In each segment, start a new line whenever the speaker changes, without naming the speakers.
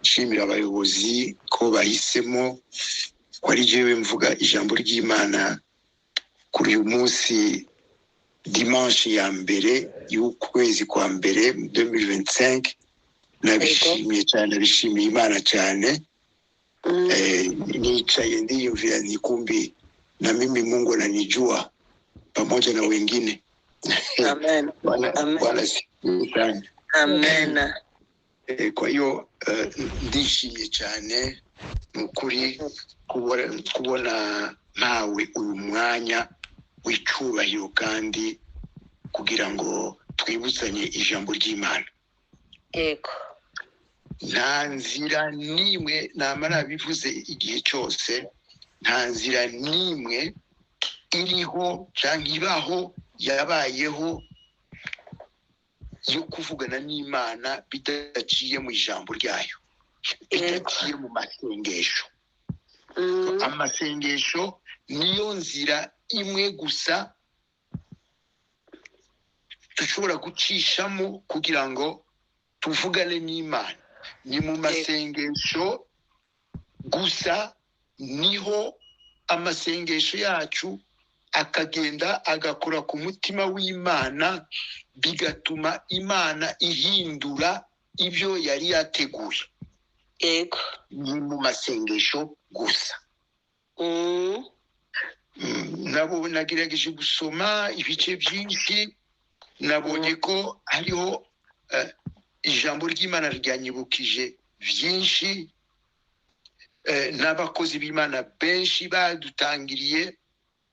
nshimira abayobozi ko bahisemo ko ari jewe mvuga ijambo ry'Imana kuri uyu munsi dimanche ya mbere y'ukwezi kwa mbere 2025. Nabishimiye cyane, nabishimiye Imana cyane. Nichaye ndiyumvira nikumbi na mimi Mungu ananijua pamoja na wengine.
Amen.
Bwana sifiwe sana.
Amen.
Kwa hiyo ndishimye cyane n'ukuri kubona nawe uyu mwanya w'icyubahiro kandi kugira ngo twibutsanye ijambo ry'Imana.
Yego.
Nta nzira nimwe namara bivuze igihe cyose, nta nzira nimwe iriho cyangwa ibaho yabayeho yo kuvugana n'Imana bidaciye mu ijambo ryayo, bidaciye mu masengesho. Amasengesho niyo nzira imwe gusa dushobora gucishamo kugira ngo tuvugane n'Imana. Ni mu masengesho gusa niho amasengesho yacu akagenda agakora ku mutima w'Imana, bigatuma Imana ihindura ibyo yari yateguye.
Yego.
Ni mu masengesho gusa. Nagerageje gusoma ibice byinshi, nabonye ko hariho ijambo ry'Imana ryanyibukije byinshi, n'abakozi b'Imana benshi badutangiriye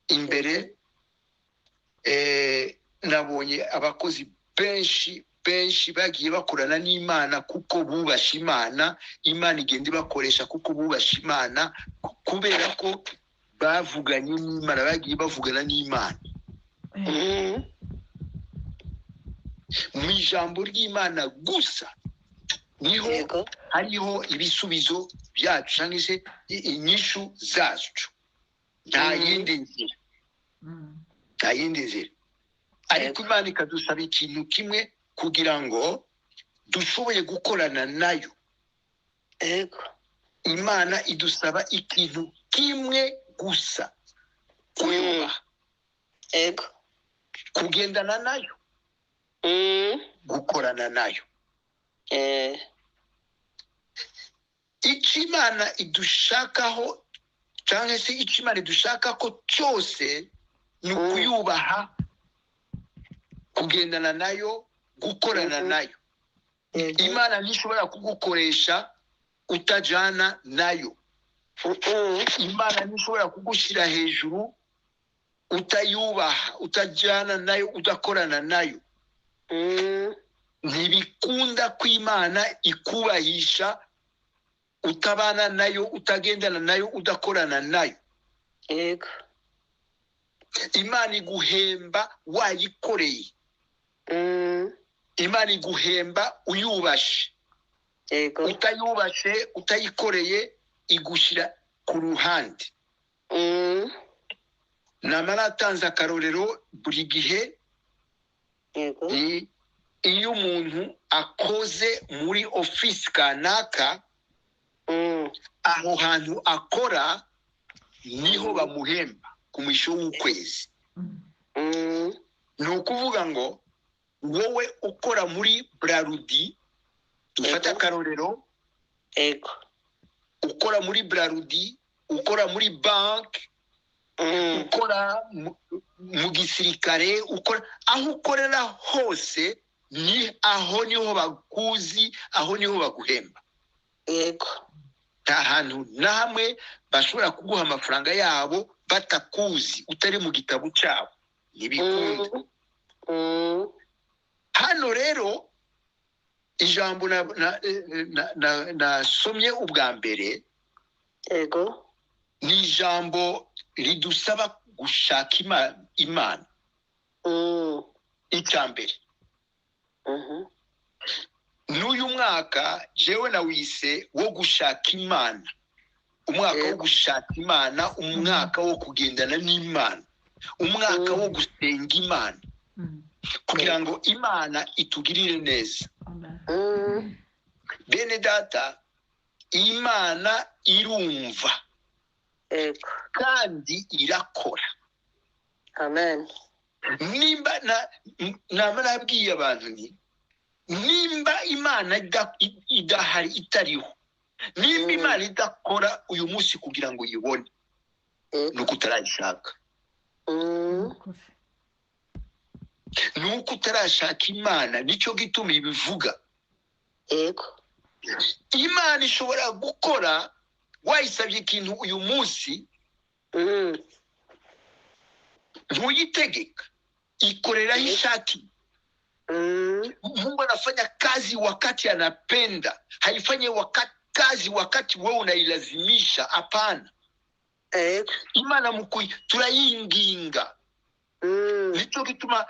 imbere. Nabonye abakozi benshi bagiye bakorana n'Imana kuko bubasha Imana. Imana igenda ibakoresha kuko bubasha Imana, kubera ko bavuganye n'Imana, bagiye bavugana n'Imana. Mu ijambo ry'Imana gusa niho hariho ibisubizo byacu cyangwa se inyishu zacu. Nta yindi nzira, nta yindi nzira. Ariko Imana ikadusaba ikintu kimwe kugira ngo dushoboye gukorana nayo. Imana idusaba ikintu kimwe gusa: kuyubaha, kugendana nayo, gukorana nayo. Icyo Imana idushakaho cyangwa se icyo Imana idushaka ko cyose ni ukuyubaha, kugendana nayo, gukorana nayo. Imana ntishobora kugukoresha utajyana nayo. Imana ntishobora kugushyira hejuru utayubaha, utajyana nayo, udakorana nayo. Ntibikunda ko Imana ikubahisha utabana nayo, utagendana nayo, udakorana nayo. Imana iguhemba wayikoreye. Imana iguhemba uyubashe. Utayubashe, utayikoreye, igushyira ku ruhande. Namara atanze akarorero buri gihe, iyo umuntu akoze muri ofisi kanaka, aho hantu akora niho bamuhemba ku mwisho w'ukwezi. Ni ukuvuga ngo wowe ukora muri Braludi, dufata akarorero, ukora muri Braludi, ukora muri banki, ukora mu gisirikare, ukora aho ukorera hose, ni aho niho bakuzi, aho niho baguhemba. Nta hantu na hamwe bashobora kuguha amafaranga yabo batakuzi, utari mu gitabo cyabo. Ntibikunda. Hano rero ijambo nasomye ubwa mbere, ni ijambo ridusaba gushaka Imana. Icya mbere, n'uyu mwaka jewe nawise wo gushaka Imana, umwaka wo gushaka Imana, umwaka wo kugendana n'Imana, umwaka wo gusenga Imana, kugira ngo Imana itugirire neza. bene data, Imana irumva
Yego.
kandi irakora.
Amen.
Nimba nabwiye abantu nti nimba Imana idahari itariho, nimba Imana idakora uyu munsi kugira ngo uyibone, nuko utarayishaka. Nuko utarashaka Imana, nicyo gituma ibivuga.
Yego.
Imana ishobora gukora wayisabye ikintu uyu munsi, ntuyitegeka, ikorera aho ishaki. Mungu anafanya kazi wakati anapenda, haifanyi kazi wakati wewe unailazimisha. Hapana. Imana mukui turayinginga. Nicho gituma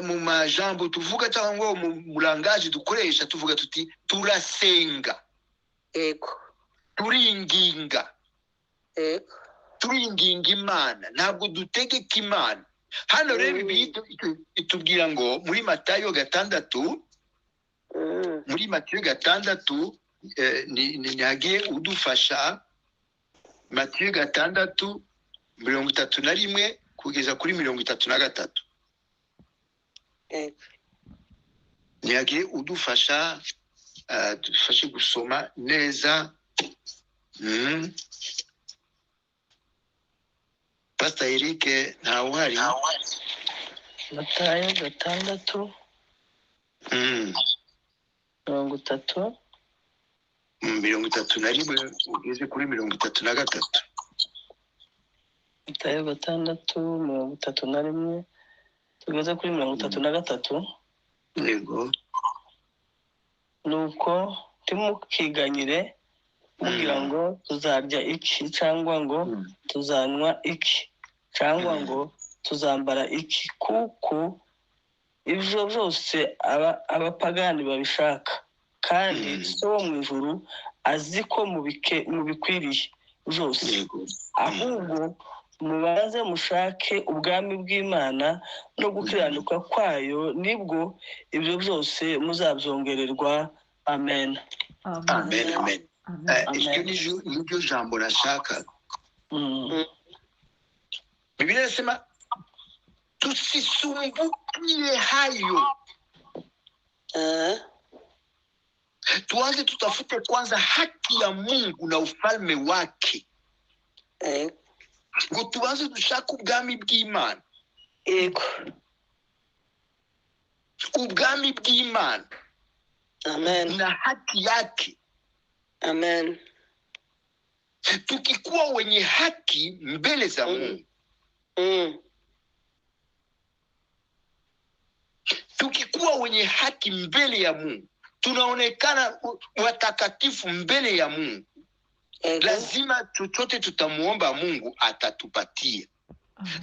mu majambo tuvuga cyangwa mu langaje dukoresha tuvuga tuti turasenga. Turinginga. Turinginga Imana, ntabwo dutegeka Imana. Hano rero itubwira ngo muri Matayo 6, muri Matayo 6 nyagiye udufasha. Matayo 6:31 kugeza kuri 33. Nyagiye udufasha dufashe gusoma neza. Pastor Eric ntawe uhari.
Matayo 6:33
31 ugeze kuri 33.
Matayo 6:31 tugeze kuri 33.
Yego.
Nuko timukiganyire mugira ngo tuzarya iki, cyangwa ngo tuzanywa iki, cyangwa ngo tuzambara iki, kuko ibyo byose abapagani babishaka, kandi so mu ijuru azi ko mubikwiriye byose. Ahubwo mubanze mushake ubwami bw'Imana no gukiranuka kwayo, nibwo ibyo byose muzabyongererwa. Amen.
Amen. Amen. Nibyo jambo nashaka. Biblia inasema tusisumbukie hayo. Tuanze tutafute kwanza haki ya Mungu na ufalme wake. Ngo tuanze dushaka ubwami bw'Imana.
Yego.
Ubwami bw'Imana.
Amen.
Na haki yake.
Amen.
Tukikuwa wenye haki mbele za Mungu. Tukikuwa wenye haki mbele ya Mungu, tunaonekana watakatifu mbele ya Mungu. Lazima chochote tutamuomba Mungu atatupatia.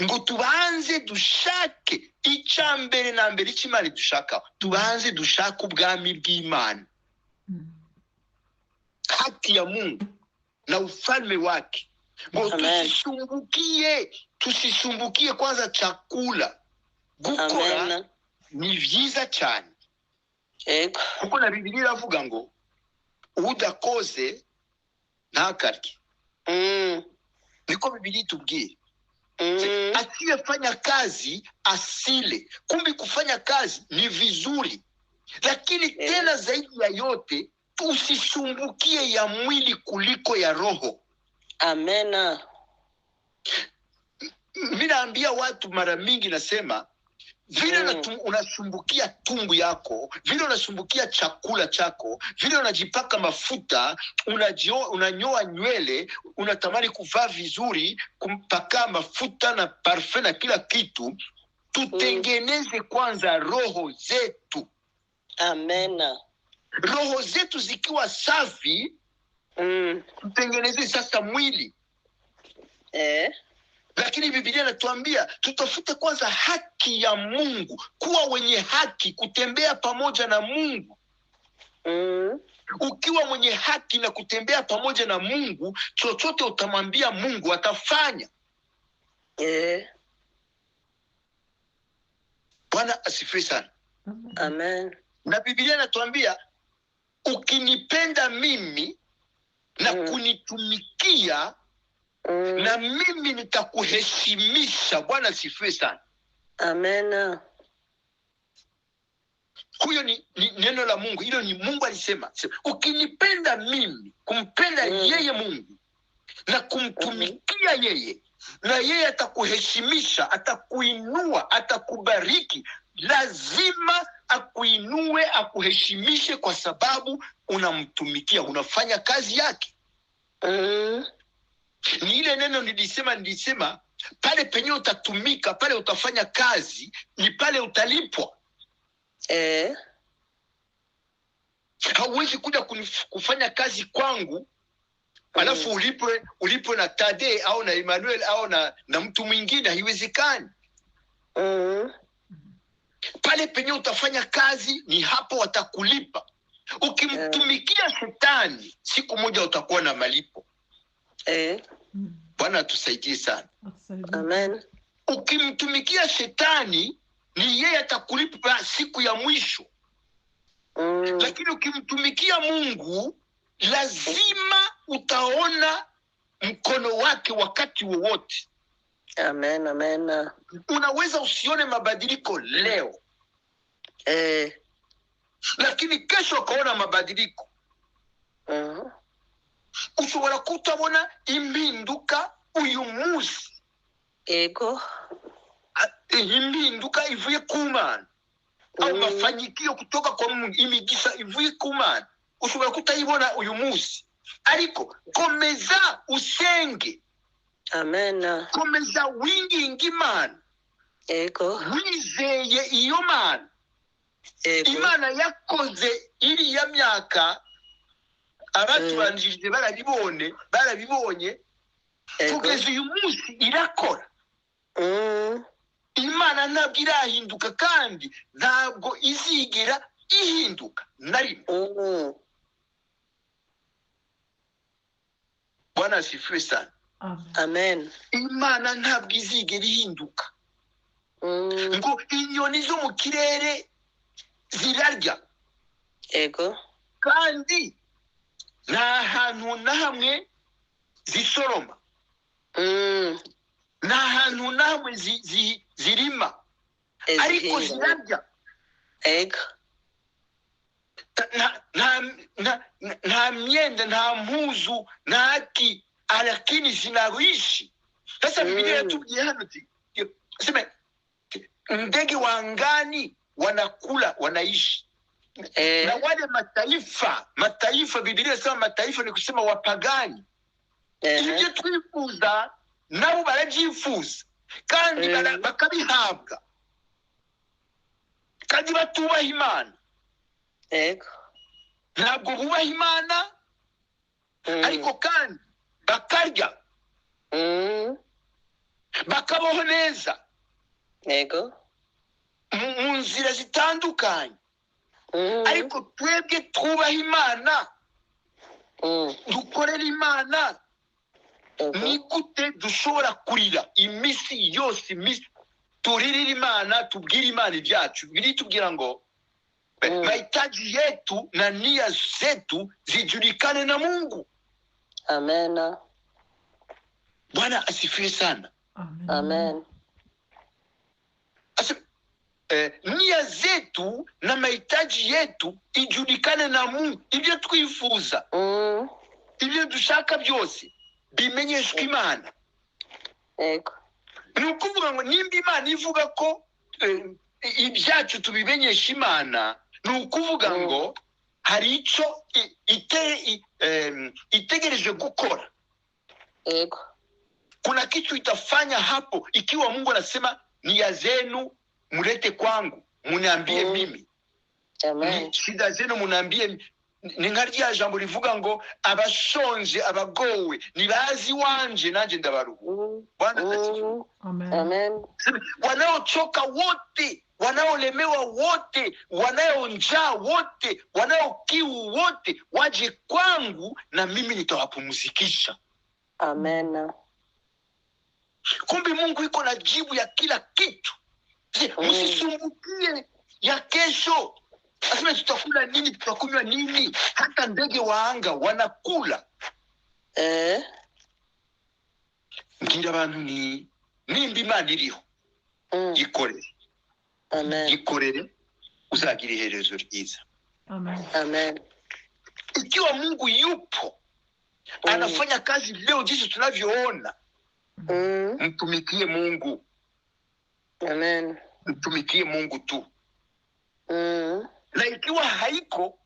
Ngo tubanze dushake icya mbere na mbere cy'Imana dushaka. Tubanze dushaka ubwami bw'Imana. Haki ya Mungu na ufalme wake. Ngo tusisumbukie kwanza chakula. Gukora ni vyiza cyane. Kuko na Biblia iravuga ngo udakoze ntakarye. Niko Biblia itubwira. Asiyefanya kazi asile. Kumbi kufanya kazi ni vizuri, lakini tena zaidi ya yote usisumbukie ya mwili kuliko ya roho.
Amena.
Mimi naambia watu mara mingi, nasema vile unasumbukia tumbu yako, vile unasumbukia chakula chako, vile unajipaka mafuta, unanyoa nywele, unatamani kuvaa vizuri, kumpaka mafuta na parfum na kila kitu, tutengeneze kwanza roho zetu.
Amena.
Roho zetu zikiwa safi, tutengeneze sasa mwili. Lakini Biblia inatuambia tutafute kwanza haki ya Mungu, kuwa wenye haki, kutembea pamoja na Mungu. Ukiwa mwenye haki na kutembea pamoja na Mungu, chochote utamwambia Mungu atafanya. Bwana asifiwe sana.
Amen.
Na Biblia inatuambia ukinipenda mimi na kunitumikia, na mimi nitakuheshimisha. Bwana sifiwe sana.
Amen.
Huyo ni neno la Mungu. Hilo ni Mungu alisema. Ukinipenda mimi, kumpenda yeye Mungu na kumtumikia yeye, na yeye atakuheshimisha, atakuinua, atakubariki. Lazima akuinue, akuheshimishe, kwa sababu unamtumikia, unafanya kazi yake. Ni ile neno nilisema pale penye utatumika, pale utafanya kazi, ni pale utalipwa. Hauwezi kuja kufanya kazi kwangu alafu ulipwe na Tade au na Emmanuel au na mtu mwingine. Haiwezekani. Pale penye utafanya kazi, ni hapo watakulipa. Ukimtumikia shetani, siku moja utakuwa na malipo. Bwana tusaidie sana.
Amen.
Ukimtumikia shetani, ni yeye atakulipa siku ya mwisho. Lakini ukimtumikia Mungu, lazima utaona mkono wake wakati wowote.
Amen. Amen.
Unaweza usione mabadiliko leo, lakini kesho ukaona mabadiliko. Ushobora kutabona impinduka uyu munsi, impinduka ivuye ku Mana, au mafanikio kutoka kwa Mungu, imigisha ivuye ku Mana, ushobora kutayibona uyu munsi. Ariko komeza usenge.
Amen.
Komeza winginga Imana, wizeye iyo Mana. Imana yakoze iriya myaka abatubanjirije barabibonye, kugeza uyu munsi irakora. Imana ntabwo irahinduka, kandi ntabwo izigera ihinduka na rimwe. Bwana asifiwe sana.
Amen.
Imana ntabwo izigera ihinduka. Ngo inyoni zo mu kirere zirarya, kandi nta hantu na hamwe zisoroma, nta hantu na hamwe zirima, ariko zirarya. Nta myenda, nta mpuzu, ntaki, lakini zinaishi. Sasa Biblia yatubwiye hano sema ndege wa angani wanakula, wanaishi. Na wale mataifa, Biblia inasema mataifa ni kusema wapagani. Ibyo twifuza nabo barabyifuza, kandi bakabihabwa, kandi batubaha Imana. Ntabwo bubaha Imana, ariko kandi bakarya, bakabaho neza mu nzira zitandukanye. Ariko twebwe twubaha Imana, dukorera Imana, ni gute dushobora kurira iminsi yose? Turirira Imana, tubwire Imana ibyacu. Biblia itubwira ngo mahitaji yetu na nia zetu zijulikane na Mungu.
Amen.
Bwana asifiwe sana.
Amen.
Nia zetu na mahitaji yetu ijulikane na Mungu. Ibyo twifuza, ibyo dushaka byose bimenyeshwe Imana. Ni ukuvuga ngo nimba Imana ivuga ko ibyacu tubimenyesha Imana, ni ukuvuga ngo hari icyo itegereje gukora. Kuna kitu itafanya hapo. Ikiwa Mungu anasema nia zenu mulete kwangu, muniambie mimi. Shida zenu muniambie. Ni nka rya jambo rivuga ngo abashonje, abagowe nibazi wanje, nanje ndabaruhura. Bwana asifiwe.
Amen.
Wanaochoka wote, wanaolemewa wote, wanaonjaa wote, wanaokiu wote, waje kwangu na mimi nitawapumzikisha.
Amen.
Kumbe Mungu iko na jibu ya kila kitu. Msisumbukie ya kesho. Usiseme tutakula nini, tutakunywa nini. Hata ndege wa anga wanakula. Ngira abantu ni nimba Imana iriho. Yikorere.
Amen.
Yikorere uzagira iherezo ryiza.
Amen.
Amen.
Ikiwa Mungu yupo anafanya kazi leo jinsi tunavyoona, mtumikie Mungu.
Amen.
Mtumikie Mungu tu. Na ikiwa haiko,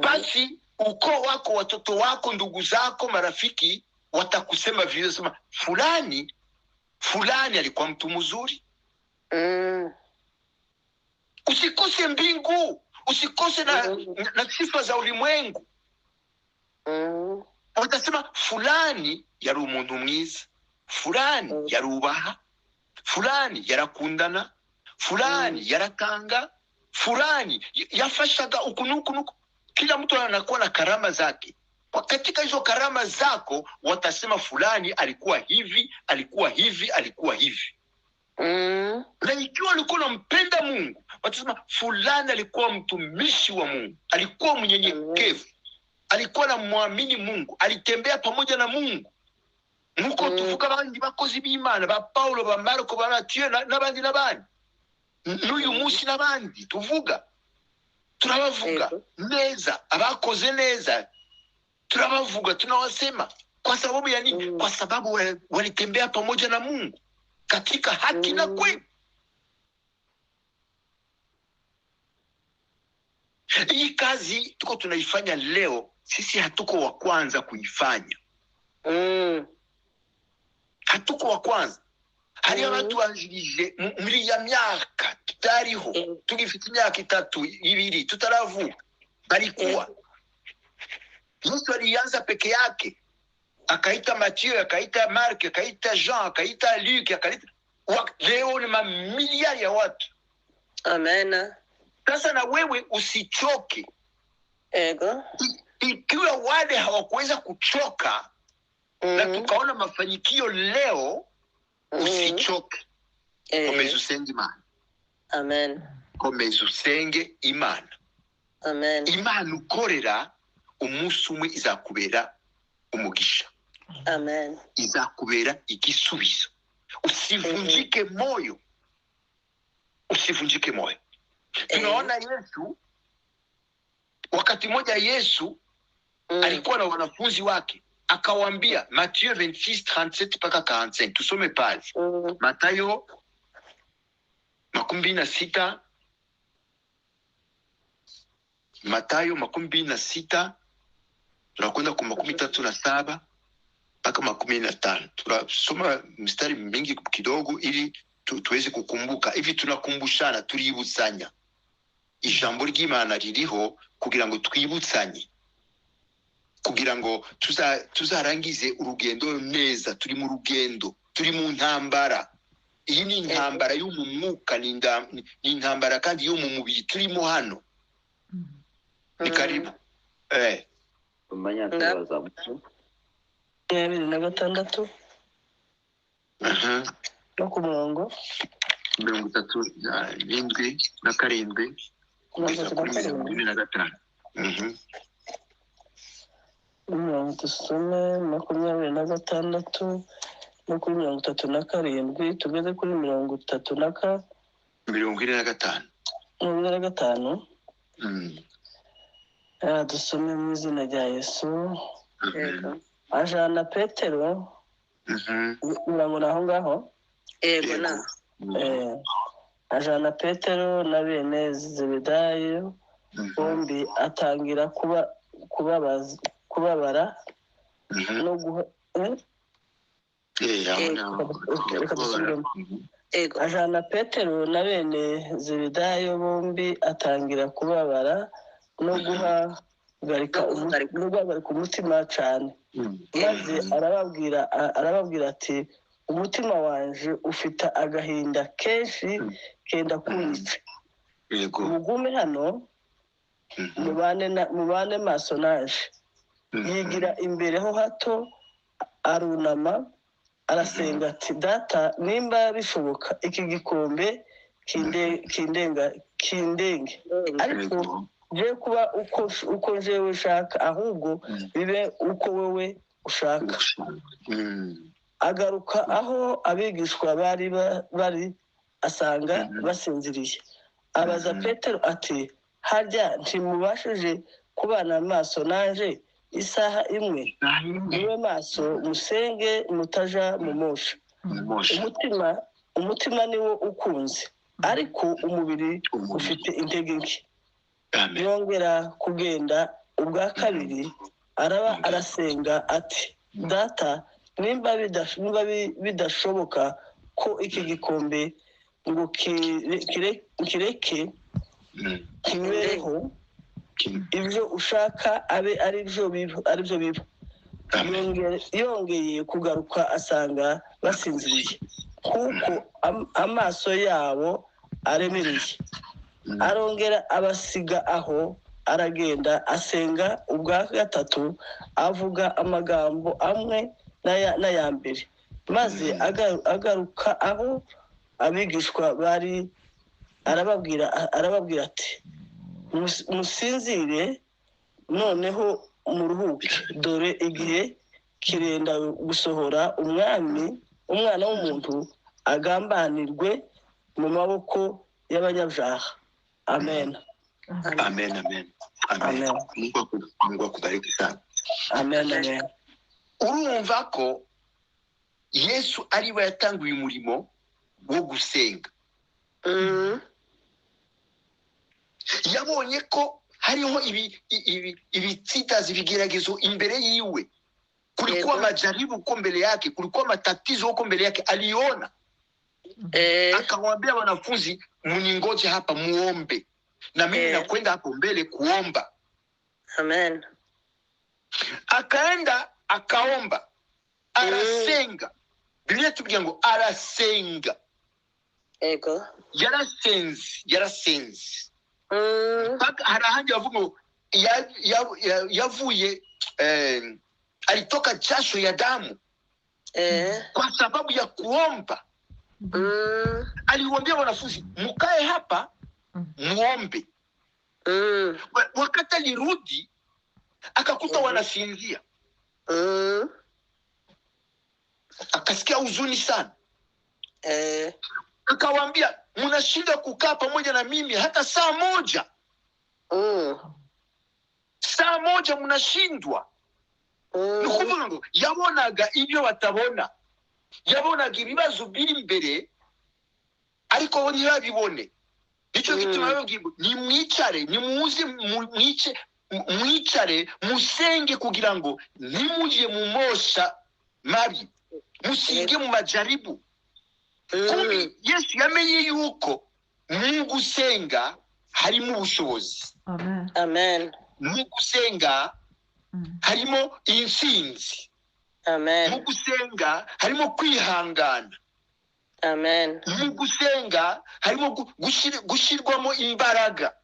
basi ukoo wako, watoto wako, ndugu zako, marafiki watakusema vile, sema fulani alikuwa mtu mzuri. Usikose mbingu, usikose na sifa za ulimwengu. Watasema fulani yari umuntu mwiza, fulani yarubaha, fulani yarakundana, fulani yaratanga, fulani yafashaga ukunuku. Kila mtu anakuwa na karama zake. Katika hizo karama zako watasema fulani alikuwa hivi, alikuwa hivi, alikuwa hivi. Na ikiwa alikuwa anampenda Mungu, watasema fulani alikuwa mtumishi wa Mungu, alikuwa mnyenyekevu, alikuwa anamwamini Mungu, alitembea pamoja na Mungu. Muko tuvuga abandi bakozi b'Imana, ba Paulo, ba Marko, ba Mathieu n'abandi. N'uyu munsi n'abandi tuvuga, turabavuga neza, abakoze neza turabavuga, tunawasema. Kwa sababu ya nini? Kwa sababu walitembea pamoja na Mungu katika haki na kweli. Hii kazi tuko tunaifanya leo, sisi hatuko wa kwanza kuifanya. Hatuko wa kwanza. Hari abantu banjirije muri ya myaka tutariho, tugifite imyaka 3 2 tutaravuka, balikuwa. Yesu alianza peke yake, akaita Mathieu, akaita Mark, akaita Jean, akaita Luc, akaita leo ni mamiliari ya watu.
Amen.
Sasa na wewe usichoke. Ikiwa wale hawakuweza kuchoka na tukaona mafanikio leo, usichoke. Komeza usenge Imana.
Amen.
Komeza usenge Imana.
Amen.
Imana ukorera umunsi umwe izakubera umugisha.
Amen.
Izakubera igisubizo. Usivunjike moyo. Usivunjike moyo. Tunaona Yesu, wakati mmoja Yesu alikuwa na wanafunzi wake, akawaambia, Matthieu 26:37 mpaka 45, tusome pale. Mathayo 26, Mathayo 26, tunakwenda ku 37 mpaka 15. Tunasoma mstari mingi kidogo ili tuweze kukumbuka. Hivi tunakumbushana, tuributsanya. Ijambo ry'Imana ririho kugira ngo twibutsanye, kugira ngo tuzarangize urugendo neza. Turi mu rugendo, turi mu ntambara. Iyi ni intambara yo mu mwuka, ni intambara kandi yo mu mubiri turimo hano. Ni karibu.
Umanyatabaza 26 no ku murongo
37 na 7 kugeza kuri 25.
Tusome 26 no kuri 37 tugeze kuri 35. Dusome mu izina rya Yesu. Ajana Petero. Urabona aho ngaho?
Ego na.
Ajana Petero na bene Zebedayo bombi atangira kubabara no guha Ajana Petero na bene Zebedayo bombi atangira kubabara no guhagarika umutima cyane, maze arababwira ati, umutima wanje ufite agahinda kenshi kenda kunyica. Mugume hano mubane maso naje. Yigira imbere ho hato, arunama arasenga ati, data, nimba bishoboka iki gikombe kindenge ariko je kuba uko jewe ushaka ahubwo bibe uko wewe ushaka. Agaruka aho abigishwa bari asanga basinziriye, abaza Petero ati harya ntimubashije kubana amaso nanje isaha imwe? Mube maso musenge mutaja mu mosha. Umutima niwo ukunze ariko umubiri ufite intege nke. Yongera kugenda ubwa kabiri arasenga ati data, nimba bidashoboka ko iki gikombe ngo kireke kibeho, ibyo ushaka abe ari byo biba. Yongeye kugaruka asanga basinziriye kuko amaso yabo aremereye. Arongera abasiga aho aragenda asenga ubwa gatatu, avuga amagambo amwe n'aya mbere. Maze agaruka aho abigishwa bari arababwira ati musinzire noneho muruhuke, dore igihe kirenda gusohora umwana w'umuntu agambanirwe mu maboko y'abanyabyaha. Amen.
Amen, amen, amen. Mungu akubariki sana.
Amen, amen.
Urumva ko Yesu ari we yatanguye umurimo wo gusenga. Yabonye ko hariho ibitsitazi bigeragezo imbere yiwe, kulikuwa majaribu uko mbele yake, kulikuwa matatizo uko mbele yake, aliona. Akawaambia wanafunzi, mningoje hapa muombe, na mimi nakwenda hapo mbele kuomba.
Amen.
Akaenda akaomba, arasenga. Biblia tubwira ngo arasenga.
Ego.
Yarasenze. Hari ahandi bavuga ngo yavuye alitoka jasho ya damu kwa sababu ya kuomba. Aliwaambia wanafunzi, mkae hapa muombe. Wakati alirudi akakuta wanasinzia. Akasikia huzuni sana. Akawaambia, mnashinda kukaa pamoja na mimi hata saa moja. Saa moja mnashindwa. Nukuvuga ngo yabonaga ibyo batabona. Yabonaga ibibazo biri imbere ariko bo ntibabibone. Nicyo gituma babwira nimwicare, nimuze mwicare musenge kugira ngo ntimujye mu mosha mabi, musige mu majaribu. Kumbi Yesu yamenye yuko mu gusenga harimo ubushobozi.
Amen.
Mu gusenga harimo intsinzi.
Amen.
Mu gusenga harimo kwihangana.
Amen.
Mu gusenga harimo gushirwamo imbaraga.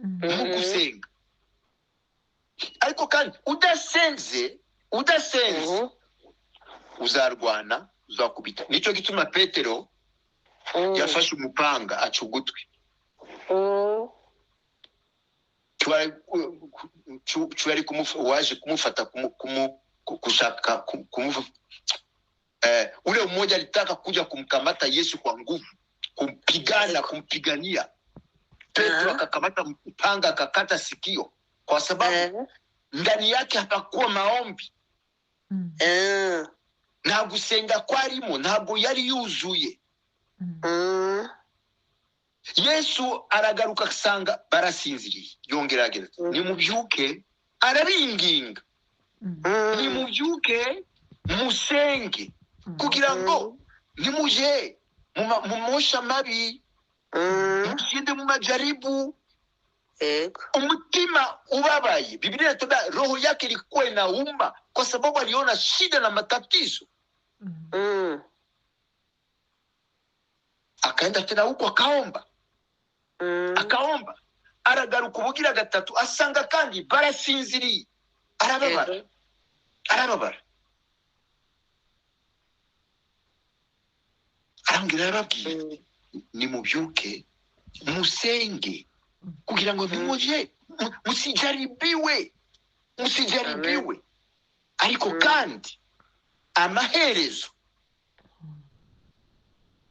Mu gusenga. Ariko kandi udasenze uzarwana, uzakubita. Nicyo gituma Petero yafashe umupanga aca ugutwi. Cyari waje kumufata kushaka ule mmoja alitaka kuja kumkamata Yesu kwa nguvu, kumpigania. Petro akakamata mpanga akakata sikio kwa sababu ndani yake hapakuwa maombi. Nta gusenga kwarimo, ntabwo yari yuzuye. Yesu aragaruka asanga barasinziriye. Yongera agira ati nimubyuke, arabinginga. Nimubyuke musenge kugira ngo ntimuje mu mosha mabi, musinde mu majaribu. Umutima ubabaye, Biblia inatuambia roho yake ilikuwa inauma kwa sababu aliona shida na matatizo. Akaenda tena huko akaomba. Akaomba. Aragaruka ubugira gatatu asanga kandi barasinziriye. Arababara. Arambwira arababwira nimubyuke musenge kugira ngo ntimuje musijaribiwe ariko kandi amaherezo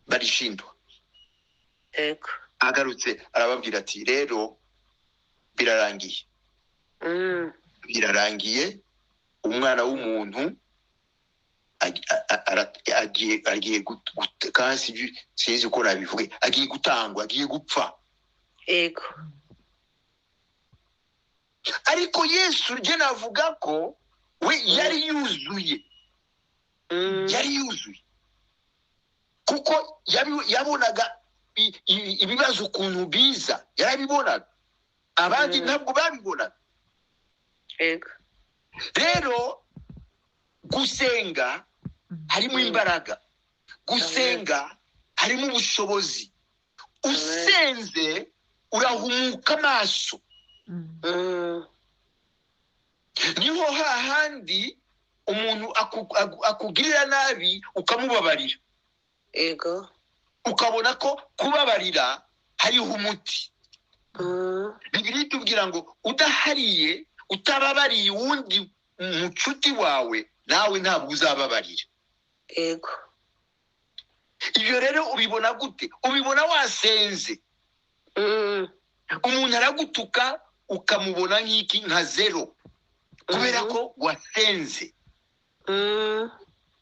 barishindwa.
Ego.
Agarutse arababwira ati rero birarangiye. Birarangiye, umwana w'umuntu agiye kasi sinzi uko nabivuge, agiye gutangwa, agiye gupfa.
Ego.
Ariko Yesu je navuga ko we yari yuzuye. Yari yuzuye kuko yabonaga ibibazo ukuntu biza, yarabibonaga, abandi ntabwo babibonaga.
Ego.
Rero gusenga harimo imbaraga, gusenga harimo ubushobozi. Usenze urahumuka amaso. Niho hahandi umuntu akugirira nabi ukamubabarira.
Ego.
Ukabona ko kubabarira hariho umuti. Bibiliya itubwira ngo udahariye, utababariye uwundi mucuti wawe, nawe ntabwo uzababarira.
Ego.
Ibyo rero ubibona gute? Ubibona wasenze. Umuntu aragutuka ukamubona nk'iki, nka zero, kubera ko wasenze.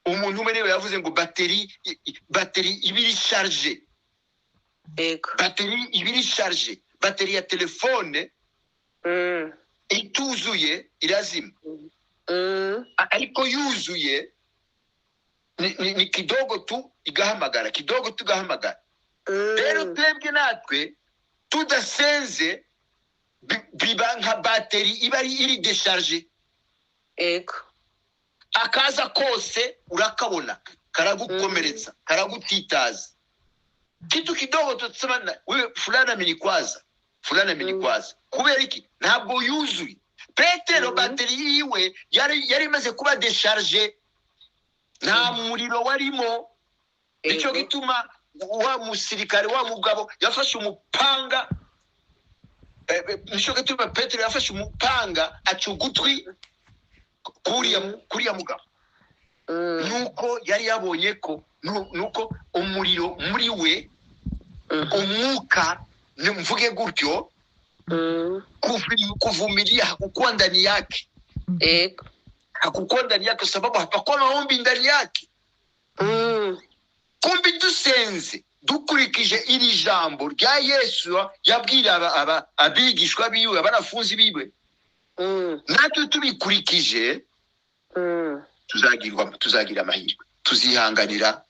Umuntu umwe rero yavuze ngo bateri ibiri charge.
Ego.
Bateri ibiri charge. Bateri ya telefone ituzuye irazima. Ariko yuzuye ni kidogo tu igahamagara, kidogo tu igahamagara. Rero twebwe natwe tudasenze biba nka bateri iba iri decharge.
Ego.
Akaza kose urakabona, karagukomeretsa, karagutitaza. Kitu kidogo tutsema wewe fulana amenikwaza, fulana amenikwaza. Kubera iki? Ntabwo yuzuye. Petero bateri yiwe yari imaze kuba decharge, nta muriro warimo. Nicyo gituma wa musirikare, wa mugabo yafashe umupanga. Nicyo gituma Petero yafashe umupanga aca ugutwi kuriya mugabo. Nuko yari yabonye ko nuko umuriro muri we, umwuka mvuge gutyo, kuvumilia hakukuwa ndani yake.
Ego.
Hakukuwa ndani yake sababu hapakuwa maombi ndani yake. Kumbi dusenze dukurikije iri jambo rya Yesu yabwira abigishwa biwe, abanafunzi biwe, natwe tubikurikije tuzagira amahirwe, tuzihanganira.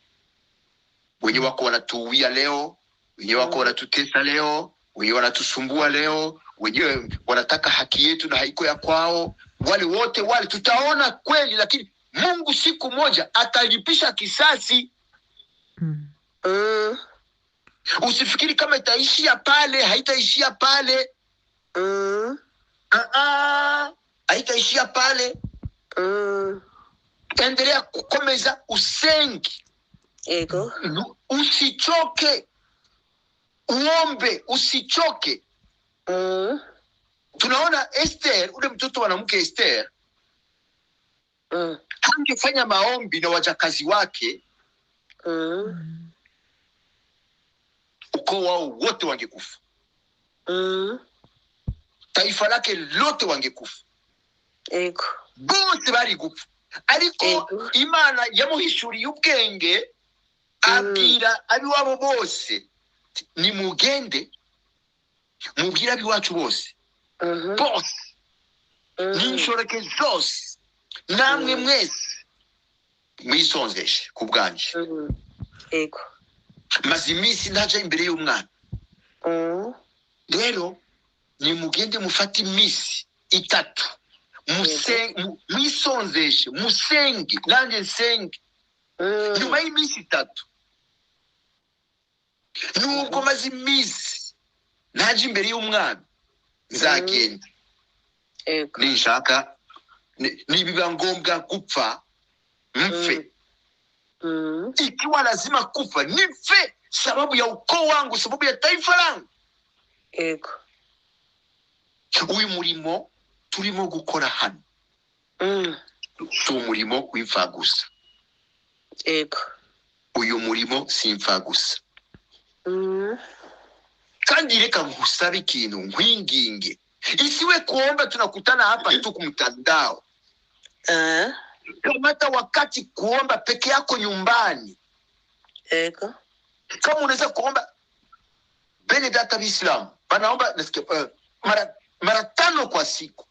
Wenye wako wanatuwia leo, wenye wako wanatutesa leo, wenye wanatusumbua leo, wenye wanataka haki yetu na haiko ya kwao, wale wote wale tutaona kweli, lakini Mungu siku moja atalipisha kisasi. Usifikiri kama itaishia pale, haitaishia pale. Haitaishia pale. Endelea kukomeza usengi.
Ego.
Usichoke. Uombe, usichoke. Tunaona Esther, ule mtoto mwanamke Esther, hangefanya maombi na wajakazi wake, ukoo wao wote wangekufa. Taifa lake lote wangekufa.
Ego.
Bose bari gupfa. Ariko Imana yamuhishuriye ubwenge, abwira abiwabo bose, ni mugende mubwira abiwacu bose, bose n'inshoreke zose, namwe mwese mwisonzeshe ku bwanje.
Ego.
Maze iminsi ntaja imbere y'umwana. Rero ni mugende mufate iminsi 3, mwisonzeshe, musenge, nanjye nsenge. Nyuma y'iminsi 3, nubwo maze iminsi ntaje imbere y'umwana, nzagenda. Ninshaka nibiba ngombwa gupfa, mfe. Ikiwa lazima kufa, nife sababu ya ukoo wangu, sababu ya taifa langu.
Ego.
uyu murimo turimo gukora hano si umurimo w'imfagusa.
Ego.
uyu murimo si imfagusa. Kandi reka ngusabe ikintu nkwinginge. Isiwe kuomba tunakutana hapa tu kumtandao. Kamata wakati kuomba peke yako nyumbani.
Ego.
Kama unaweza kuomba bene data Islam wanaomba mara 5 kwa siku.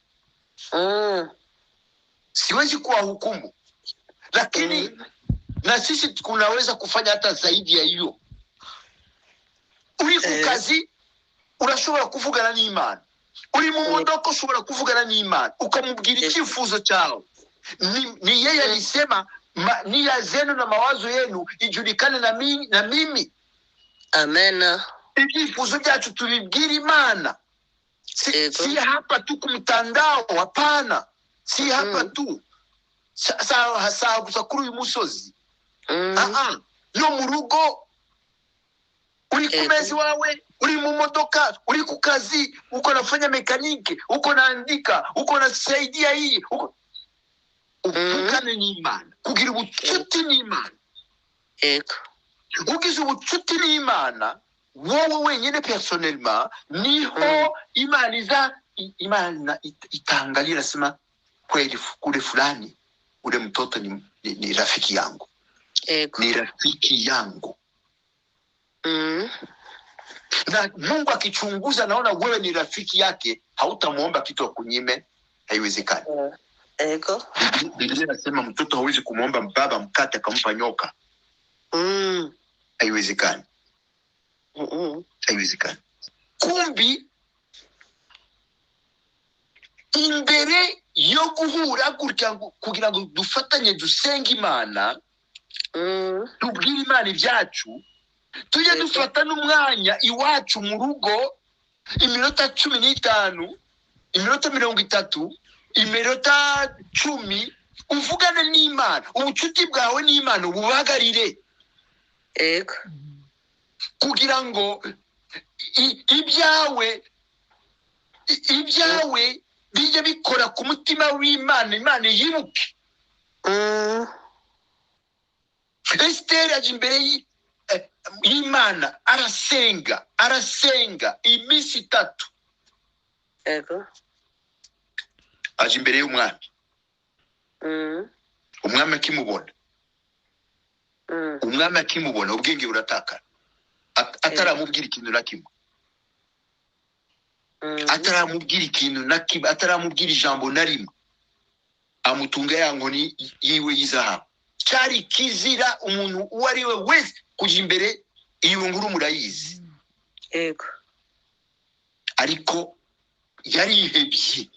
Siwezi kuwahukumu. Lakini na sisi tunaweza kufanya hata zaidi ya hiyo. Uri ku kazi urashobora kuvugana n'Imana. Uri mu modoka ushobora kuvugana n'Imana ukamubwira icyifuzo cyawe. Ni yeye alisema nia zenu na mawazo yenu ijulikane na mimi.
Amen.
Ibyifuzo byacu tubibwira Imana. Si hapa tu kumtandao, hapana. Si hapa tu. Saa gusa kuri uyu musozi. No mu rugo uri ku mezi wawe, uri mu modoka, uri ku kazi, uko nafanya mekanike, uko naandika, uko nasaidia hii, uvugane n'Imana, kugira ubucuti n'Imana.
Ego.
Ugize ubucuti n'Imana wowe wenyine personnellement, niho Imana itaangalia sema kweli kule fulani ule mtoto ni rafiki yangu.
Ego.
Ni rafiki yangu. Na Mungu akichunguza naona wewe ni rafiki yake, hautamuomba kitu akunyime, haiwezekani.
Ego.
Biblia inasema mtoto hawezi kumuomba baba mkate akampa nyoka. Haiwezekani. Haiwezekani. Kumbi imbere yo guhura kugira ngo dufatanye dusenga Imana, tubwire Imana ibyacu, tujye dufata n'umwanya iwacu mu rugo iminota 15, iminota 30, iminota 10, uvugane n'Imana. Ubucuti bwawe n'Imana ububagarire.
Ego.
Kugira ngo ibyawe bijye bikora ku mutima w'Imana, Imana yibuke. Esther aje imbere y'Imana arasenga iminsi 3.
Ego.
Aje imbere y'umwami. Umwami akimubona. Umwami akimubona ubwenge buratakara. Ataramubwira ikintu na kimwe. Ataramubwira ikintu na kimwe, ataramubwira ijambo na rimwe. Amutunga ya nkoni yiwe y'izahabu. Cyari kizira umuntu uwo ari we wese kuja imbere iyo nkuru murayizi.
Ego.
Ariko yarihebye.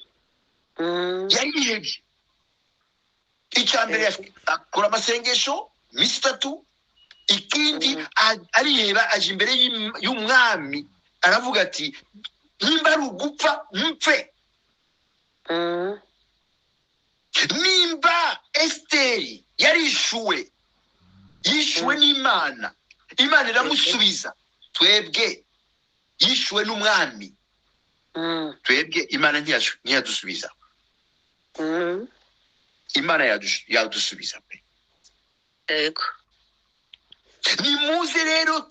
Yarihebye. Icyambere akora amasengesho iminsi 3. Ikindi ariheba aje imbere y'umwami aravuga ati nimba ari ugupfa mpfe. Nimba Esteri yishuwe n'Imana, Imana iramusubiza. Twebwe yishuwe n'umwami, twebwe Imana ntiyadusubiza. Imana yadusubiza pe.
Ego.
Nimuze rero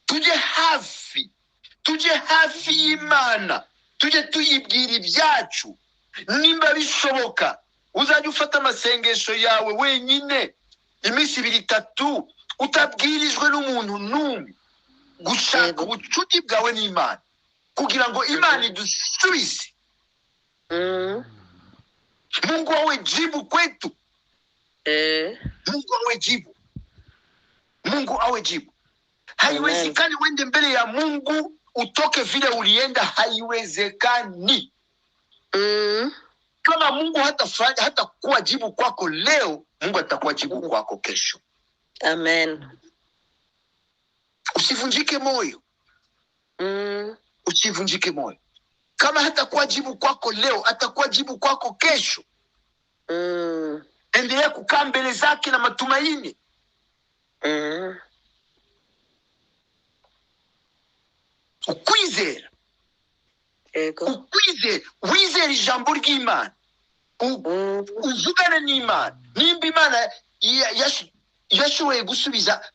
tujye hafi y'Imana, tujye tuyibwira ibyacu. Nimba bishoboka uzajya ufata amasengesho yawe wenyine iminsi 2-3 utabwirijwe n'umuntu n'umwe, gushaka ubucuti bwawe n'Imana kugira ngo Imana idusubize. Mungu awe jibu kwetu. Mungu awe jibu. Haiwezekani wende mbele ya Mungu utoke vile ulienda, haiwezekani. Kama Mungu hata kuwa jibu kwako leo, Mungu atakuwa jibu kwako kesho.
Amen.
Usivunjike moyo. Usivunjike moyo. Kama hata kuwa jibu kwako leo, atakuwa jibu kwako kesho. Endelea kukaa mbele zake na matumaini. ukwizera
Ego.
wizera ijambo ry'Imana, uvugane n'Imana. Nimba Imana yashoboye gusubiza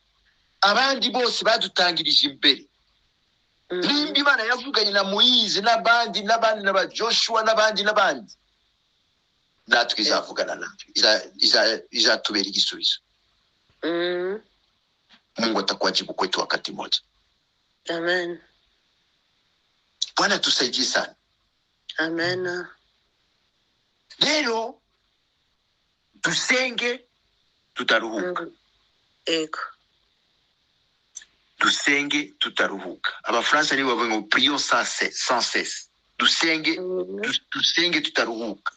abandi bose badutangirije imbere, nimba Imana yavuganye na Moyize n'abandi n'aba Joshua n'abandi natwe izavugana natwe, izatubera igisubizo. Mungu atakuajibu kwetu wakati moja.
Amen.
Bwana tusaidie sana.
Amen.
Leo dusenge tutaruhuka.
Ego.
Dusenge tutaruhuka. Abafaransa nibo bavuga ngo prions sans cesse. Dusenge dusenge tutaruhuka.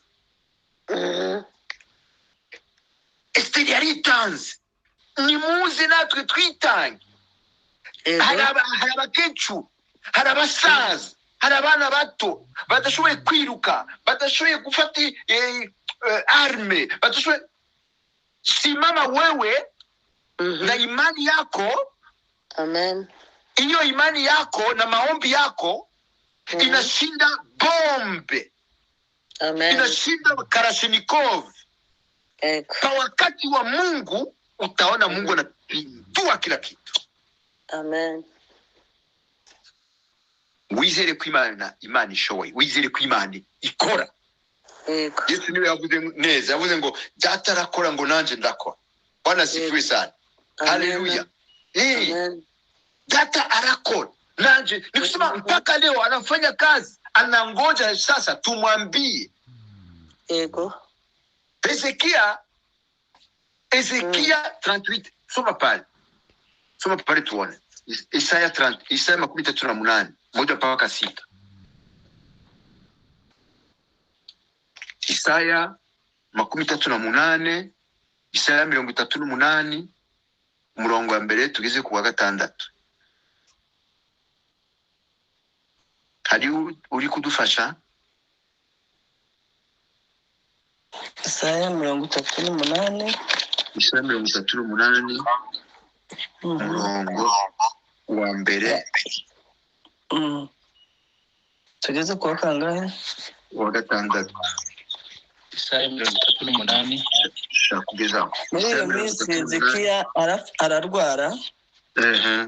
Esteri yaritanze. Nimuze natwe twitange. Hari abakecuru, hari abasaza, hari abana bato badashoboye kwiruka, badashoboye gufata arme, badashoboye. Simama wewe na imani yako.
Amen.
Iyo imani yako na maombi yako inashinda bombe.
Amen.
Inashinda Kalashnikov. Kwa wakati wa Mungu utaona Mungu anapindua kila kitu.
Amen.
Wizere ko Imana ishoboye, wizere ko Imana ikora. Yesu niwe yavuze neza, yavuze ngo data arakora ngo nanje ndakora. Bwana sifiwe sana. Haleluya. Data arakora nanje, nikusema mpaka leo anafanya kazi, anangoja sasa tumwambie.
Ego.
Ezekia 38, soma pale tuone. Isaya 30, Isaya 38, 1-6. Isaya 38, Isaya 38, umurongo wa mbere tugeze ku wa 6. Hari uri kudufasha?
Isaya 38.
Isaya 38, umurongo wa mbere.
Tugeze ku wa kangahe?
Wa 6.
Isaya 38
kugeza
muri iyo minsi Hezekiya ararwara,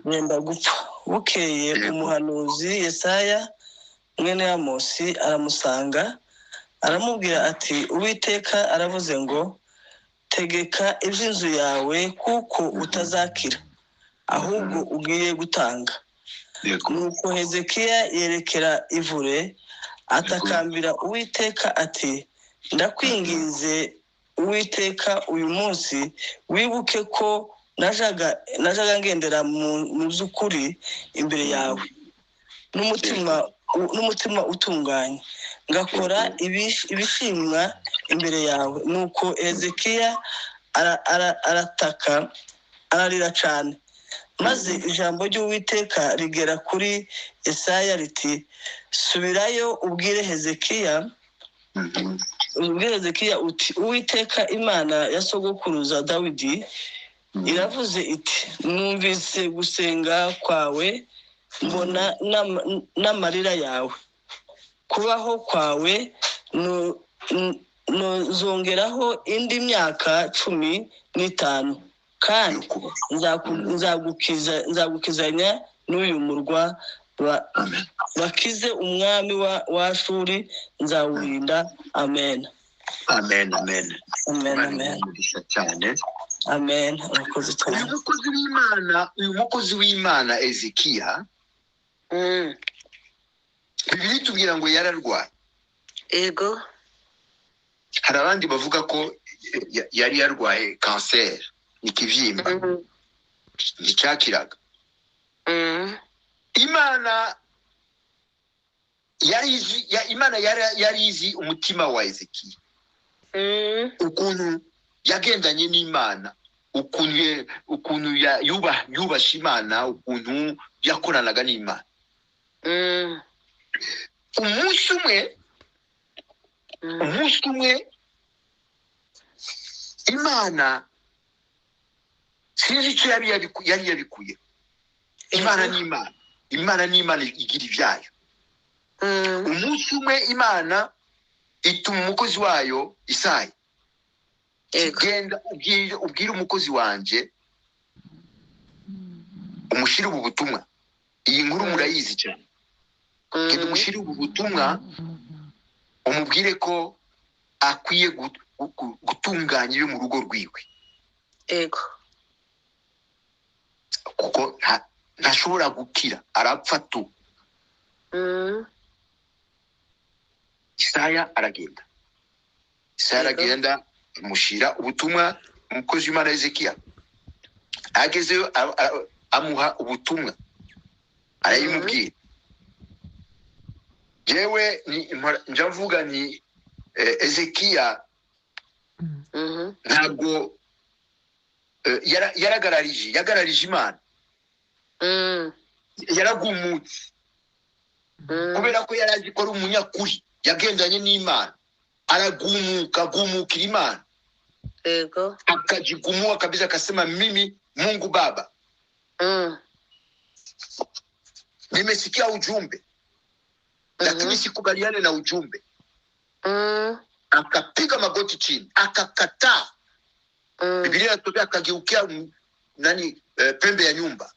yenda gupfa. Bukeye umuhanuzi Yesaya mwene Amosi aramusanga, aramubwira ati Uwiteka aravuze ngo tegeka iby'inzu yawe kuko utazakira, ahubwo ugiye gutanga. Nuko Hezekiya yerekera ivure atakambira Uwiteka ati ndakwinginze Uwiteka uyu munsi wibuke ko najaga ngendera mu z'ukuri imbere yawe n'umutima utunganye, ngakora ibishimwa imbere yawe. Nuko Hezekiya arataka ararira cyane, maze ijambo ry'Uwiteka rigera kuri Yesaya riti subirayo ubwire Hezekiya uti Uwiteka Imana ya sogokuruza Dawidi iravuze iti numvise gusenga kwawe, mbona n'amarira yawe, kubaho kwawe nozongeraho indi myaka 15, kandi nzagukizanya n'uyu murwa bakize umwami wa Ashuri nzawurinda. Amen.
Amen. Amen.
Amen. Amen.
Cyane.
Amen.
Uyu mukozi w'Imana Hezekiya, Bibiliya itubwira ngo yararwaye.
Ego.
Hari abandi bavuga ko yari yarwaye kanseri, ikibyimba nticyakiraga. Imana yari izi umutima wa Hezekiya, ukuntu yagendanye n'Imana, ukuntu yubasha Imana, ukuntu yakoranaga n'Imana. Umunsi umwe Imana sinzi icyo yari yabikuye. Imana ni Imana. imana ni imana igira ibyayo. Umunsi umwe imana ituma umukozi wayo Isaya, genda ubwire umukozi wanje umushire ubu butumwa. Iyi nkuru murayizi cyane. Genda umushire ubu butumwa, umubwire ko akwiye gutunganya ibyo mu rugo rwiwe. Kuko ntashobora gukira, arapfa tu. Isaya aragenda. Amushira ubutumwa umukozi w'Imana Hezekiya. Agezeyo amuha ubutumwa, arayimubwira. Jewe njavuga ni Hezekiya ntabwo yagararije Imana. Yaragumutse kubera ko yarazi ko ari umunyakuri, yagendanye n'Imana, agumukira Imana. Akajigumua kabisa, akasema mimi Mungu Baba, nimesikia ujumbe lakini sikubaliane na ujumbe. Akapiga magoti chini, akakataa. Biblia inatokea akageukia pembe ya nyumba,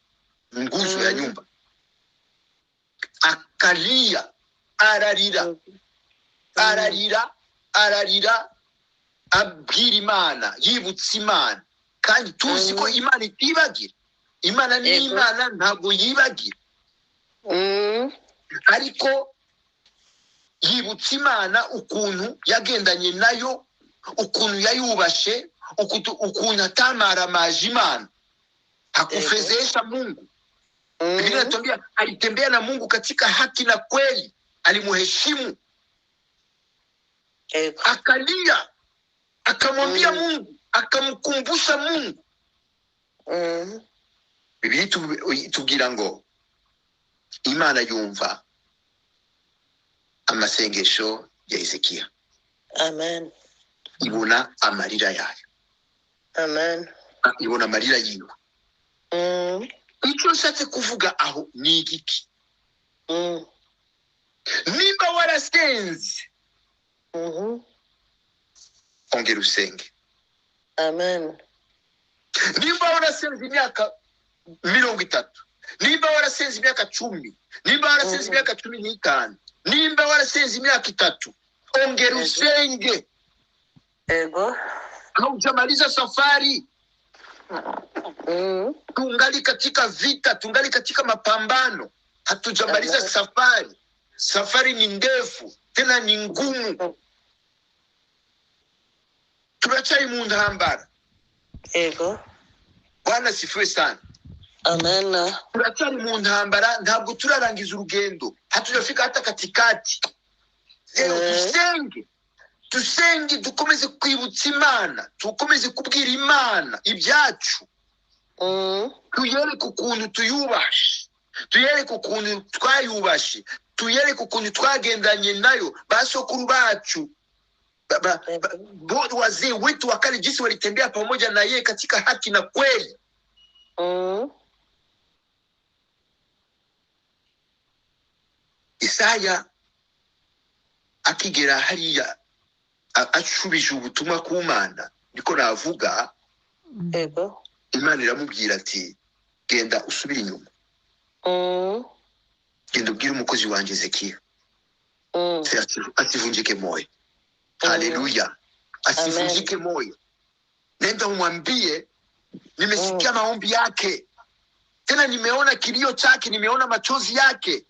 nguzo ya nyumba. Akalia, ararira abwira Imana, yibutsa Imana. Kandi tuzi ko Imana itibagira. Imana ni Imana, ntabwo yibagira. Ariko yibutsa Imana ukuntu yagendanye nayo, ukuntu yayubashe, ukuntu atamaramaje Imana, hakufezesha Mungu. Biblia inatuambia alitembea na Mungu katika haki na kweli, alimuheshimu. Akalia, akamwambia Mungu, akamkumbusha Mungu. Biblia itubwira ngo Imana yumva amasengesho ya Hezekiya.
Amen.
Ibona amarira yayo.
Amen.
Ibona amarira yiwe. Icyo nshatse kuvuga aho ni igiki? Nimba warasenze, ongera usenge.
Amen.
Nimba warasenze imyaka 30, nimba warasenze imyaka 10, nimba warasenze imyaka 15, nimba warasenze imyaka 3, ongera usenge. Haujamaliza safari. Tungali katika vita, tungali katika mapambano. Hatujamaliza safari. Safari ni ndefu, tena ni ngumu. Tunachai mu ntambara. Bwana sifiwe sana.
Amen.
Tunachari mu ntambara, ntabwo turarangiza urugendo. Hatujafika hata katikati. Tusenge, dukomeze kwibutsa Imana, dukomeze kubwira Imana ibyacu. Tuyereke ukuntu tuyubashe, tuyereke ukuntu twayubashe, tuyereke ukuntu twagendanye nayo. Basokuru bacu, wazee wetu wakale jinsi walitembea pamoja na yeye katika haki na kweli. Isaya akigera hariya acubije ubutumwa ku Mana, niko navuga. Imana iramubwira ati genda usubire inyuma. Genda ubwire umukozi wanjye Hezekiya asivunjike moyo. Haleluya. Asivunjike moyo. Nenda umwambie nimesikia maombi yake, tena nimeona kilio chake, nimeona machozi yake.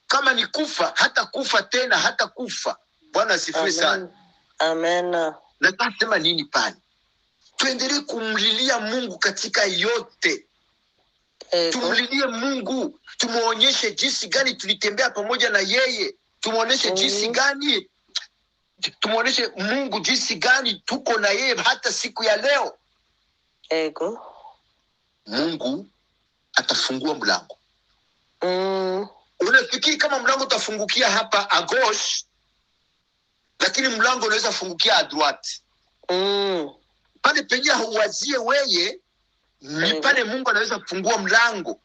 Kama ni kufa, hata kufa tena, hata kufa. Bwana asifiwe sana.
Amen.
Nasema nini pale? Tuendelee kumlilia Mungu katika yote. Tumlilie Mungu, tumuonyeshe jinsi gani tulitembea pamoja na yeye. Tumuonyeshe jinsi gani, tumuonyeshe Mungu jinsi gani tuko na yeye hata siku ya leo. Mungu atafungua mlango. Unafikiri kama mlango utafungukia hapa a gauche, lakini mlango unaweza fungukia a droite. Pale penye huwazie weye, ni pale Mungu anaweza kufungua mlango.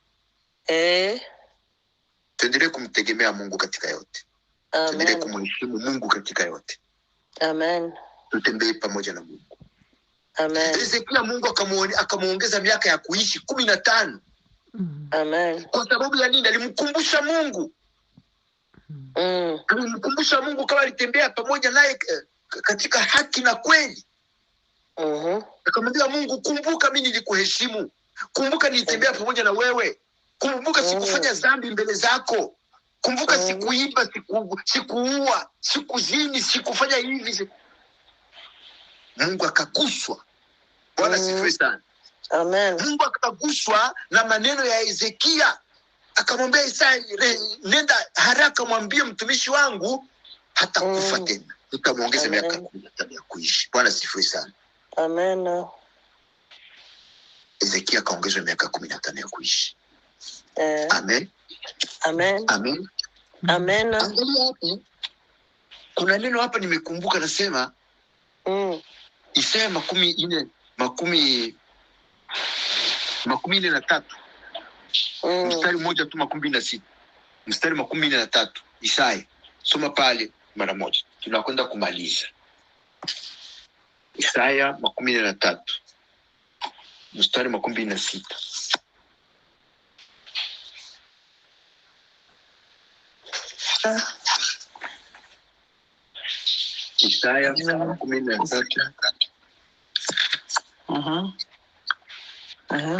Tuendelee kumtegemea Mungu katika yote. Tuendelee kumheshimu Mungu katika yote.
Amen.
Tutembee pamoja na Mungu.
Amen.
Hezekia Mungu akamuongeza miaka ya kuishi 15.
Amen.
Kwa sababu ya nini? Alimkumbusha Mungu. Alimkumbusha Mungu kama alitembea pamoja naye katika haki na kweli. Akamwambia Mungu, kumbuka mimi nilikuheshimu. Kumbuka nilitembea pamoja na wewe. Kumbuka sikufanya dhambi mbele zako. Kumbuka sikuiba, sikuua, sikuzini, sikufanya hivi. Mungu akaguswa. Bwana sifiwe sana.
Amen.
Mungu akaguswa na maneno ya Hezekia. Akamwambia Isaya, nenda haraka mwambie mtumishi wangu hata kufa tena. Nitamuongeza miaka 15 ya kuishi. Bwana sifiwe sana.
Amen.
Hezekia kaongezwa miaka 15 ya kuishi. Amen.
Amen.
Amen.
Amen.
Kuna neno hapa nimekumbuka nasema Isaya 43 mstari mmoja tu 26. Mstari 43 Isaya. Soma pale mara moja. Tunakwenda kumaliza. Isaya 43 mstari 26. Isaya 13.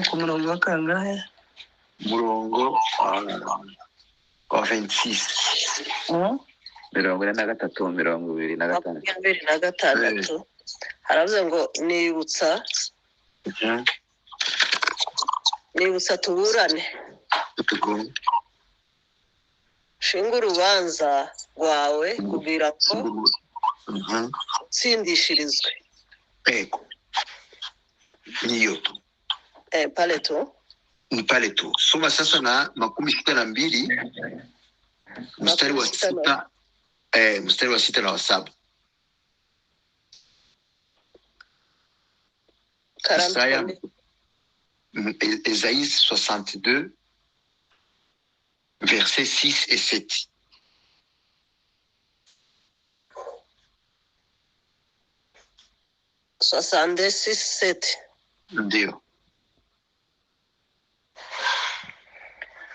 Kumurongo kangahe?
Murongo wa 26.
23. Haravuze ngo nibutsa tuburane. Shinga urubanza rwawe kugira ngo utsindishirizwe.
Ego. Niyo tu.
Pale tu.
Ni pale tu. Soma sasa na 62 mstari wa 6. Mstari wa 6 na wa 7. Isaïe 62 versets 6 et 7. Ndio.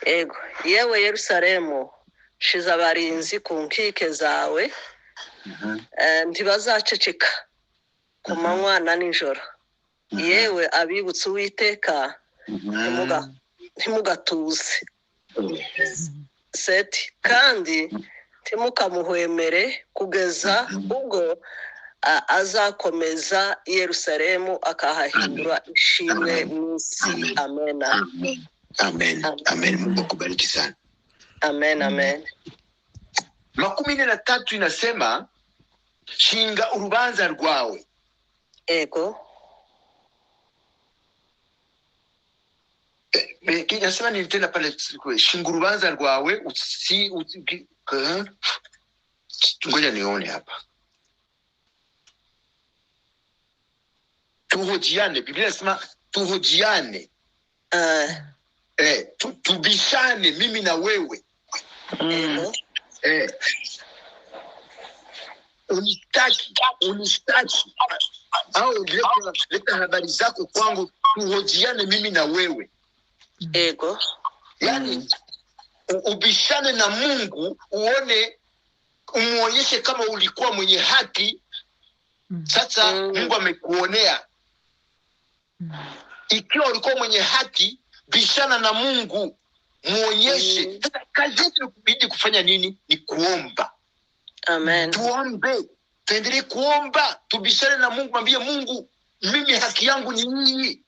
Ego, yewe Yerusalemu, shiza abarinzi ku nkike zawe, ntibazaceceka ku manywa na nijoro. Yewe abibutsa Uwiteka, ntimugatuze. Seti, kandi ntimukamuhwemere kugeza ubwo azakomeza Yerusalemu akahahindura ishimwe n'isi. Amen.
Amen. Amen. Mungu akubariki sana.
Amen. Amen.
43 inasema shinga urubanza rwawe.
Ego.
Kinasema ni tena pale shinga urubanza rwawe ngoja nione hapa. Tuhojiane. Biblia inasema tuhojiane. Tubishane mimi na wewe. Unistaki. Au leta habari zako kwangu, tuhojiane mimi na wewe.
Ego.
Yani ubishane na Mungu, umuonyeshe kama ulikuwa mwenye haki. Sasa Mungu amekuonea. Ikiwa ulikuwa mwenye haki, bishana na Mungu, muonyeshe. Kazi yetu kubidi kufanya nini? Ni kuomba.
Amen.
Tuombe. Tuendelee kuomba. Tubishane na Mungu, mwambie Mungu, mimi haki yangu ni nini?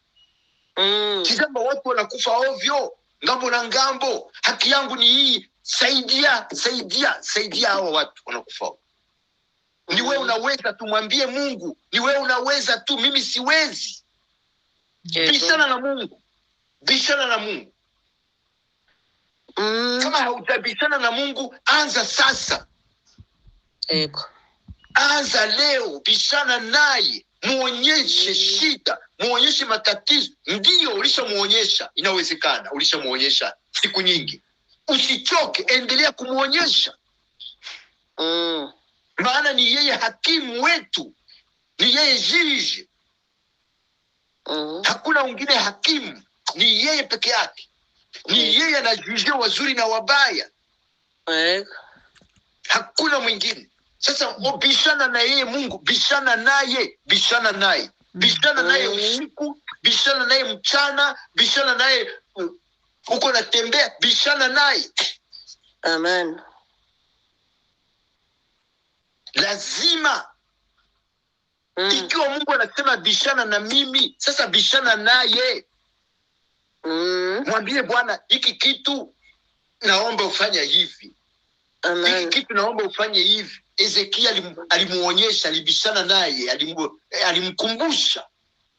Kizamba watu wanakufa ovyo, ngambo na ngambo. Haki yangu ni hii. Saidia hao watu wanakufa. Ni wewe unaweza, tumwambie Mungu. Ni wewe unaweza tu, mimi siwezi. Bishana na Mungu. Kama hautabishana na Mungu, anza sasa.
Ego.
Anza leo, bishana naye, muonyeshe shida, muonyeshe matatizo. Ndio ulishamuonyesha, inawezekana ulishamuonyesha siku nyingi. Usichoke, endelea kumuonyesha. Maana ni yeye hakimu wetu, ni yeye jiji. Hakuna mwingine hakimu, ni yeye peke yake. Ni yeye anajuzia wazuri na wabaya. Hakuna mwingine. Sasa bishana na yeye Mungu, bishana naye. Bishana naye usiku, bishana naye mchana, bishana naye uko natembea, bishana naye.
Amen.
Lazima ikiwa Mungu anasema bishana na mimi, sasa bishana naye. Mwambie Bwana, hiki kitu naomba ufanye hivi.
Amen.
Hiki kitu naomba ufanye hivi. Ezekia alimuonyesha, alibishana naye, alimkumbusha,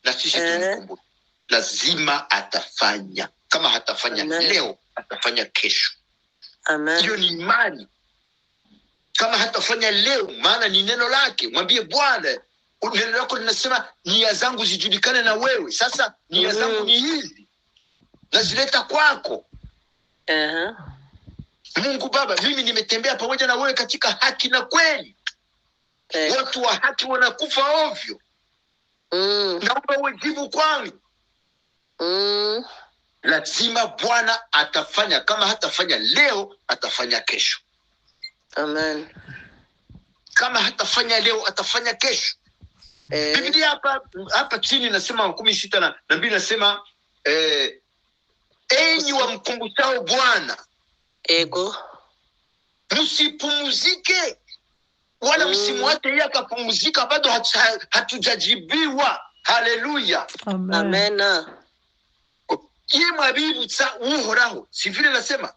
na sisi tumkumbusha. Lazima atafanya. Kama hatafanya leo, atafanya kesho.
Amen.
Hiyo ni imani. Kama hatafanya leo, maana ni neno lake. Mwambie Bwana, neno lako linasema nia zangu zijulikane na wewe. Sasa nia zangu ni hizi, nazileta kwako. Mungu Baba, mimi nimetembea pamoja na wewe katika haki na kweli. Watu wa haki wanakufa ovyo. Naomba ujibu kwangu. Lazima Bwana atafanya. Kama hatafanya leo, atafanya kesho.
Amen.
Kama hatafanya leo, atafanya kesho. Biblia hapa chini nasema 16:2 nasema enyi wamkumbusao Bwana, msipumzike wala msimwache yeye akapumzika, bado hatujajibiwa. Haleluya.
Amen.
Yeye mwabibutsa uhoraho, si vile nasema?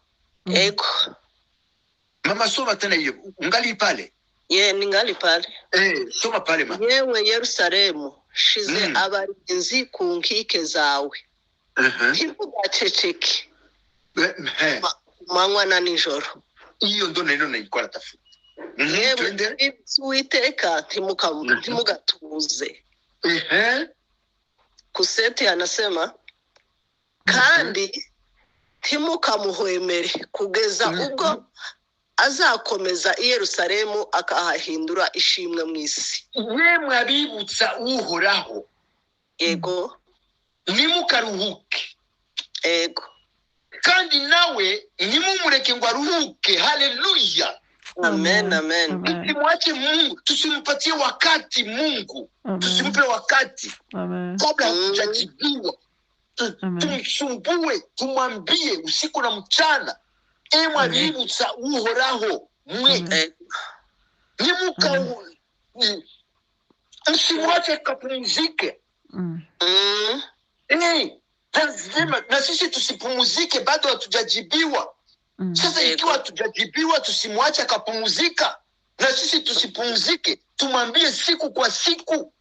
Mama, soma tena hiyo. Ungali pale?
Ningali pale.
Soma pale mama.
Yewe Yerusalemu, shize abarinzi ku nkike zawe. Ntibugaceceke. Manywa na nijoro.
Hiyo ndo neno naikora tafuta.
Yewe Uwiteka ntimugatuze. Kuseti anasema kandi ntimukamuhwemere kugeza ubwo azakomeza i Yerusalemu akahahindura ishimwe mu isi.
Yemwe abibutsa uhoraho, nimukaruhuke. Kandi nawe nimumureke ngo aruhuke. Haleluya.
Amen. Amen.
Tusimwache Mungu, tusimpatie wakati Mungu. Tusimpe wakati kabla hajajibiwa. Tumsumbue, tumwambie usiku na mchana. Emwe abibutsa uhoraho mwe. Msimwache kapumzike. Lazima na sisi tusipumzike, bado hatujajibiwa. Sasa ikiwa hatujajibiwa, tusimwache kapumzika. Na sisi tusipumzike, tumwambie siku kwa siku.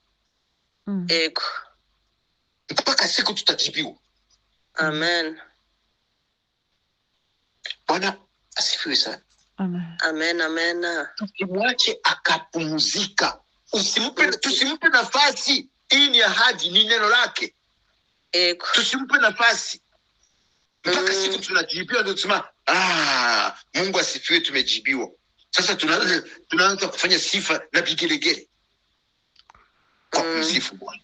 Mpaka siku tutajibiwa.
Amen.
Bwana asifiwe sana.
Amen. Amen.
Tusimwache akapumzika. Tusimpe nafasi. Hii ni ahadi, ni neno lake. Tusimpe nafasi. Mpaka siku tunajibiwa ndio tusema, Mungu asifiwe, tumejibiwa. Sasa tunaanza kufanya sifa na vigelegele kwa kumsifu Bwana.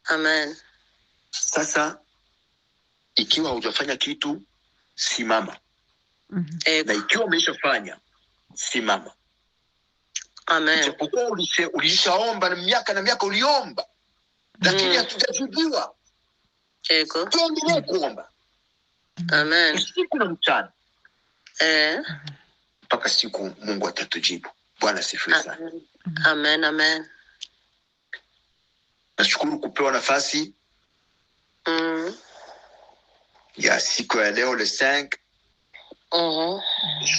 Amen.
Sasa ikiwa hujafanya kitu, simama. Na ikiwa umeshafanya, simama.
Amen.
Japokuwa ulishaomba na miaka uliomba, lakini hatujajibiwa. Tuendelee kuomba.
Amen.
Usiku na mchana. Mpaka siku Mungu atatujibu. Bwana asifiwe sana.
Amen. Amen.
Nashukuru kupewa nafasi ya siku ya leo le 5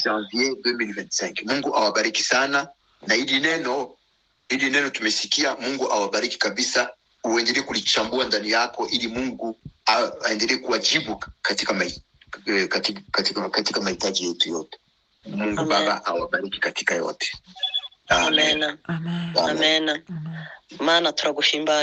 janvier 2025. Mungu awabariki sana. Na hili neno tumesikia. Mungu awabariki kabisa. Uendelee kulichambua ndani yako ili Mungu aendelee kuwajibu katika mahitaji yetu yote. Mungu Baba awabariki katika yote.
Amen. Amen. Maana turagushimbaye.